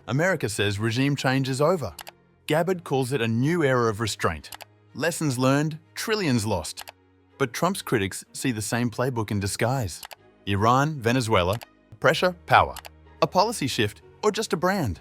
America says regime change is over. Gabbard calls it a new era of restraint. Lessons learned, trillions lost. But Trump's critics see the same playbook in disguise. Iran, Venezuela, pressure, power. A policy shift or just a brand?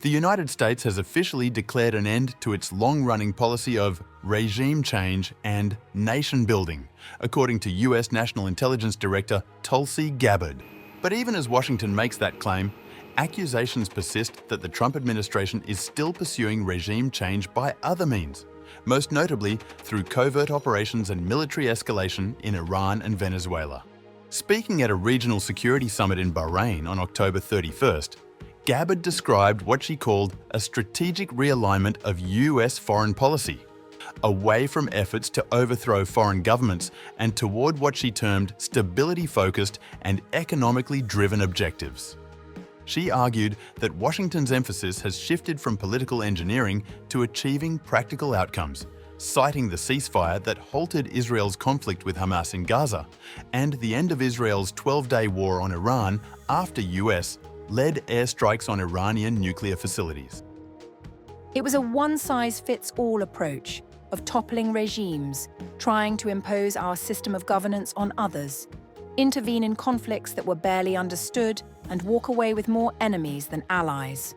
The United States has officially declared an end to its long-running policy of regime change and nation building, according to US National Intelligence Director Tulsi Gabbard. But even as Washington makes that claim, accusations persist that the Trump administration is still pursuing regime change by other means, most notably through covert operations and military escalation in Iran and Venezuela. Speaking at a regional security summit in Bahrain on October 31st, Gabbard described what she called a strategic realignment of US foreign policy, away from efforts to overthrow foreign governments and toward what she termed stability-focused and economically driven objectives. She argued that Washington's emphasis has shifted from political engineering to achieving practical outcomes, citing the ceasefire that halted Israel's conflict with Hamas in Gaza and the end of Israel's 12-day war on Iran after US-led airstrikes on Iranian nuclear facilities. It was a one-size-fits-all approach of toppling regimes, trying to impose our system of governance on others, intervene in conflicts that were barely understood, and walk away with more enemies than allies.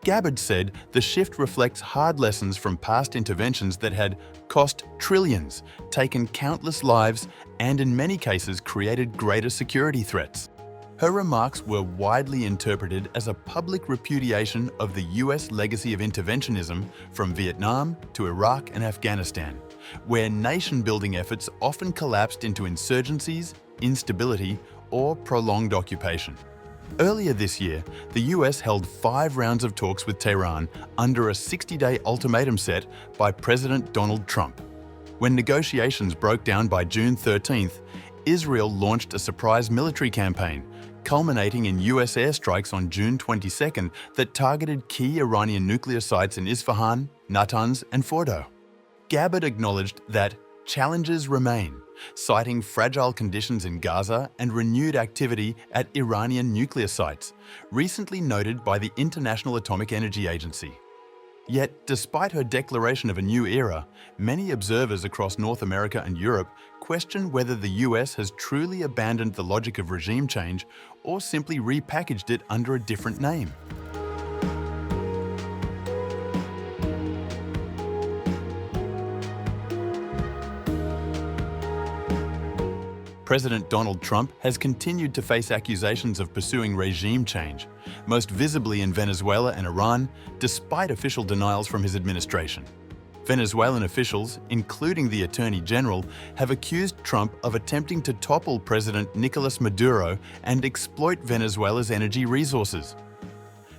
Gabbard said the shift reflects hard lessons from past interventions that had cost trillions, taken countless lives, and in many cases created greater security threats. Her remarks were widely interpreted as a public repudiation of the US legacy of interventionism from Vietnam to Iraq and Afghanistan, where nation-building efforts often collapsed into insurgencies, instability, or prolonged occupation. Earlier this year, the US held 5 rounds of talks with Tehran under a 60-day ultimatum set by President Donald Trump. When negotiations broke down by June 13th, Israel launched a surprise military campaign, culminating in US airstrikes on June 22nd that targeted key Iranian nuclear sites in Isfahan, Natanz, and Fordow. Gabbard acknowledged that challenges remain, citing fragile conditions in Gaza and renewed activity at Iranian nuclear sites, recently noted by the International Atomic Energy Agency. Yet, despite her declaration of a new era, many observers across North America and Europe question whether the US has truly abandoned the logic of regime change or simply repackaged it under a different name. President Donald Trump has continued to face accusations of pursuing regime change, most visibly in Venezuela and Iran, despite official denials from his administration. Venezuelan officials, including the Attorney General, have accused Trump of attempting to topple President Nicolas Maduro and exploit Venezuela's energy resources.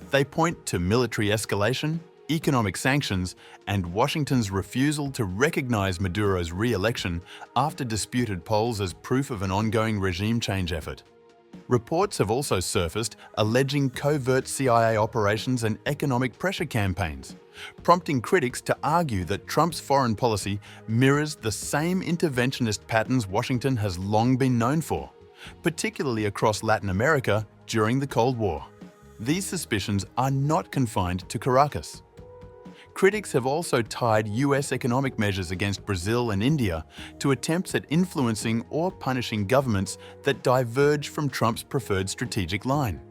They point to military escalation, economic sanctions, and Washington's refusal to recognize Maduro's re-election after disputed polls as proof of an ongoing regime change effort. Reports have also surfaced alleging covert CIA operations and economic pressure campaigns, prompting critics to argue that Trump's foreign policy mirrors the same interventionist patterns Washington has long been known for, particularly across Latin America during the Cold War. These suspicions are not confined to Caracas. Critics have also tied US economic measures against Brazil and India to attempts at influencing or punishing governments that diverge from Trump's preferred strategic line.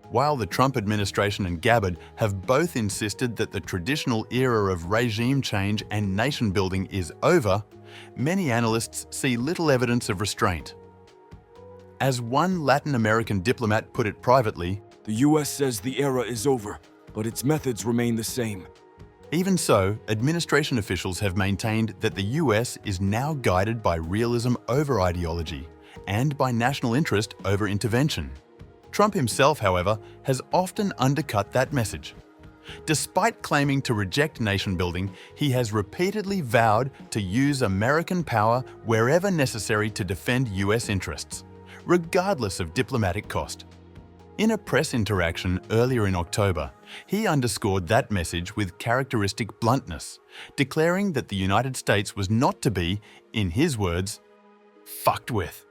While the Trump administration and Gabbard have both insisted that the traditional era of regime change and nation-building is over, many analysts see little evidence of restraint. As one Latin American diplomat put it privately, "The US says the era is over, but its methods remain the same." Even so, administration officials have maintained that the US is now guided by realism over ideology and by national interest over intervention. Trump himself, however, has often undercut that message. Despite claiming to reject nation-building, he has repeatedly vowed to use American power wherever necessary to defend US interests, regardless of diplomatic cost. In a press interaction earlier in October, he underscored that message with characteristic bluntness, declaring that the United States was not to be, in his words, fucked with.